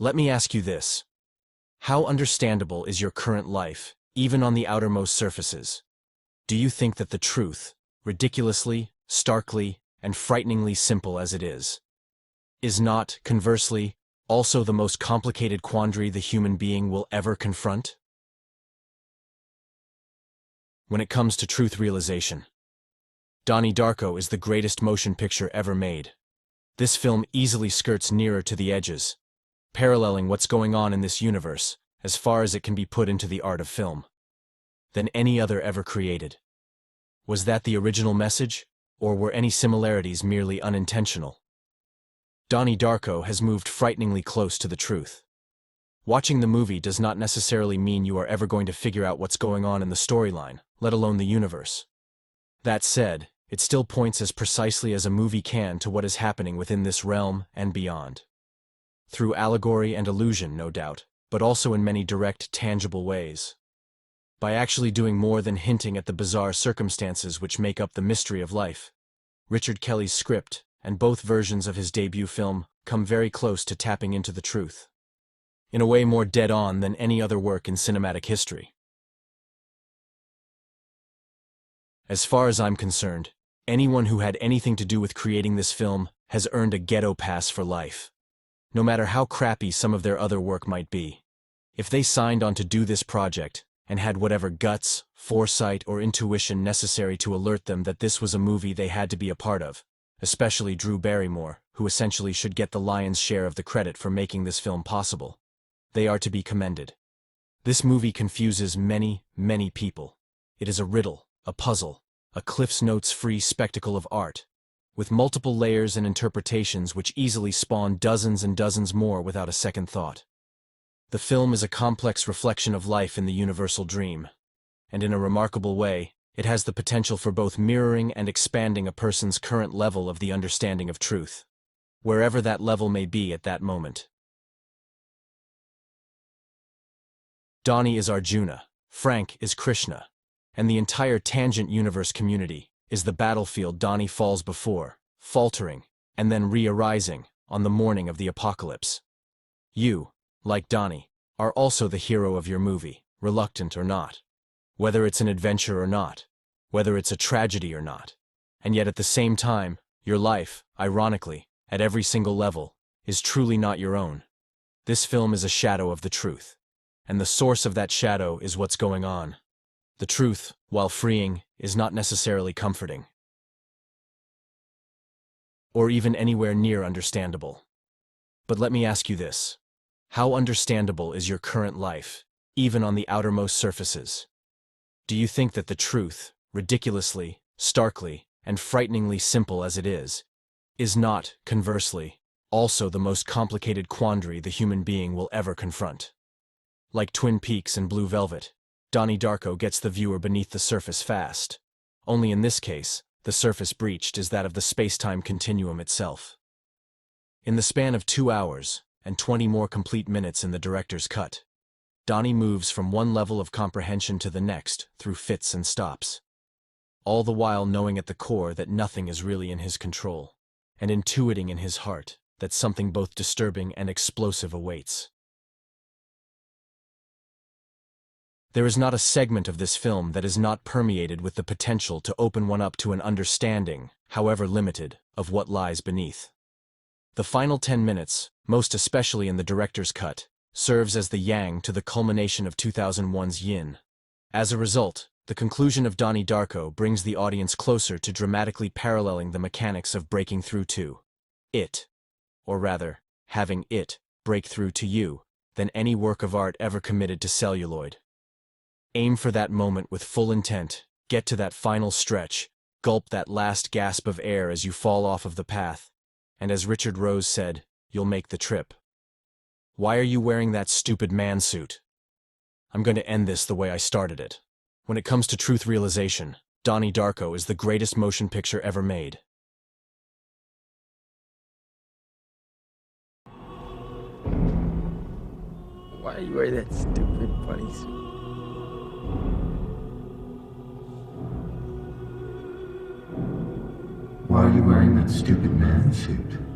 Let me ask you this. How understandable is your current life, even on the outermost surfaces? Do you think that the truth, ridiculously, starkly, and frighteningly simple as it is not, conversely, also the most complicated quandary the human being will ever confront? When it comes to truth realization, Donnie Darko is the greatest motion picture ever made. This film easily skirts nearer to the edges, paralleling what's going on in this universe, as far as it can be put into the art of film, than any other ever created. Was that the original message, or were any similarities merely unintentional? Donnie Darko has moved frighteningly close to the truth. Watching the movie does not necessarily mean you are ever going to figure out what's going on in the storyline, let alone the universe. That said, it still points as precisely as a movie can to what is happening within this realm and beyond. Through allegory and illusion, no doubt, but also in many direct, tangible ways. By actually doing more than hinting at the bizarre circumstances which make up the mystery of life, Richard Kelly's script, and both versions of his debut film, come very close to tapping into the truth, in a way more dead-on than any other work in cinematic history. As far as I'm concerned, anyone who had anything to do with creating this film has earned a ghetto pass for life. No matter how crappy some of their other work might be. If they signed on to do this project, and had whatever guts, foresight, or intuition necessary to alert them that this was a movie they had to be a part of, especially Drew Barrymore, who essentially should get the lion's share of the credit for making this film possible, they are to be commended. This movie confuses many, many people. It is a riddle, a puzzle, a Cliff's Notes-free spectacle of art, with multiple layers and interpretations which easily spawn dozens and dozens more without a second thought. The film is a complex reflection of life in the universal dream, and in a remarkable way, it has the potential for both mirroring and expanding a person's current level of the understanding of truth, wherever that level may be at that moment. Donnie is Arjuna, Frank is Krishna, and the entire Tangent Universe community is the battlefield Donnie falls before, faltering, and then re-arising on the morning of the apocalypse. You, like Donnie, are also the hero of your movie, reluctant or not. Whether it's an adventure or not, whether it's a tragedy or not. And yet at the same time, your life, ironically, at every single level, is truly not your own. This film is a shadow of the truth. And the source of that shadow is what's going on. The truth, while freeing, is not necessarily comforting. Or even anywhere near understandable. But let me ask you this. How understandable is your current life, even on the outermost surfaces? Do you think that the truth, ridiculously, starkly, and frighteningly simple as it is not, conversely, also the most complicated quandary the human being will ever confront? Like Twin Peaks and Blue Velvet, Donnie Darko gets the viewer beneath the surface fast. Only in this case, the surface breached is that of the space-time continuum itself. In the span of 2 hours, and 20 more complete minutes in the director's cut, Donnie moves from one level of comprehension to the next through fits and stops, all the while knowing at the core that nothing is really in his control, and intuiting in his heart that something both disturbing and explosive awaits. There is not a segment of this film that is not permeated with the potential to open one up to an understanding, however limited, of what lies beneath. The final 10 minutes, most especially in the director's cut, serves as the yang to the culmination of 2001's yin. As a result, the conclusion of Donnie Darko brings the audience closer to dramatically paralleling the mechanics of breaking through to it, or rather, having it break through to you, than any work of art ever committed to celluloid. Aim for that moment with full intent, get to that final stretch, gulp that last gasp of air as you fall off of the path, and as Richard Rose said, you'll make the trip. Why are you wearing that stupid man suit? I'm going to end this the way I started it. When it comes to truth realization, Donnie Darko is the greatest motion picture ever made. Why are you wearing that stupid bunny suit? Why are you wearing that stupid man suit?